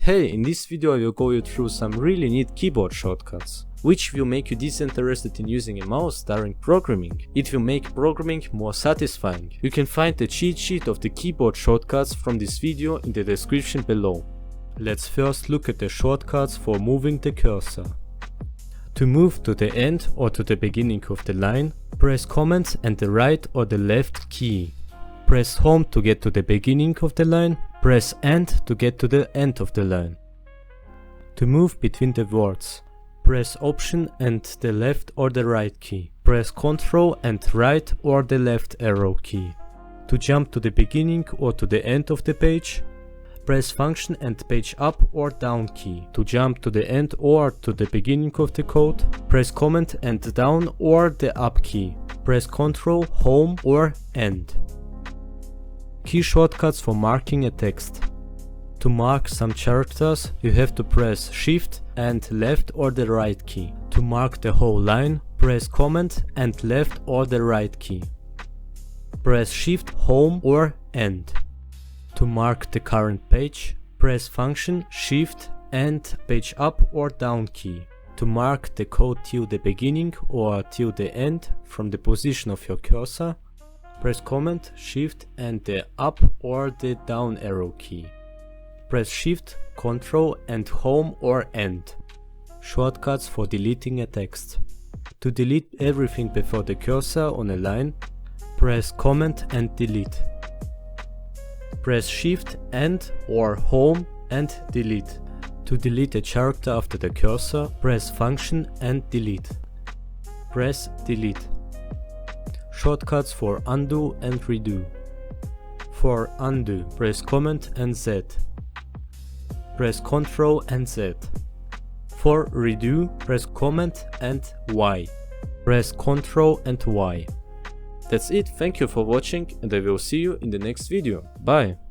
Hey, in this video I will go you through some really neat keyboard shortcuts, which will make you disinterested in using a mouse during programming. It will make programming more satisfying. You can find the cheat sheet of the keyboard shortcuts from this video in the description below. Let's first look at the shortcuts for moving the cursor. To move to the end or to the beginning of the line, press Command and the right or the left key. Press Home to get to the beginning of the line, press End to get to the end of the line. To move between the words, press Option and the left or the right key. Press Ctrl and right or the left arrow key. To jump to the beginning or to the end of the page, press Function and page up or down key. To jump to the end or to the beginning of the code, press Command and down or the up key. Press Ctrl, Home or End. Key shortcuts for marking a text. To mark some characters, you have to press Shift and left or the right key. To mark the whole line, press Command and left or the right key. Press Shift, Home or End. To mark the current page, press Function, Shift and page up or down key. To mark the code till the beginning or till the end from the position of your cursor, press Command, Shift and the up or the down arrow key. Press Shift, Ctrl and Home or End. Shortcuts for deleting a text. To delete everything before the cursor on a line, press Command and Delete. Press Shift and or Home and Delete. To delete a character after the cursor, press Function and Delete. Press Delete. Shortcuts for undo and redo. For undo, press Command and Z. Press Ctrl and Z. For redo, press Command and Y. Press Ctrl and Y. That's it, thank you for watching and I will see you in the next video. Bye!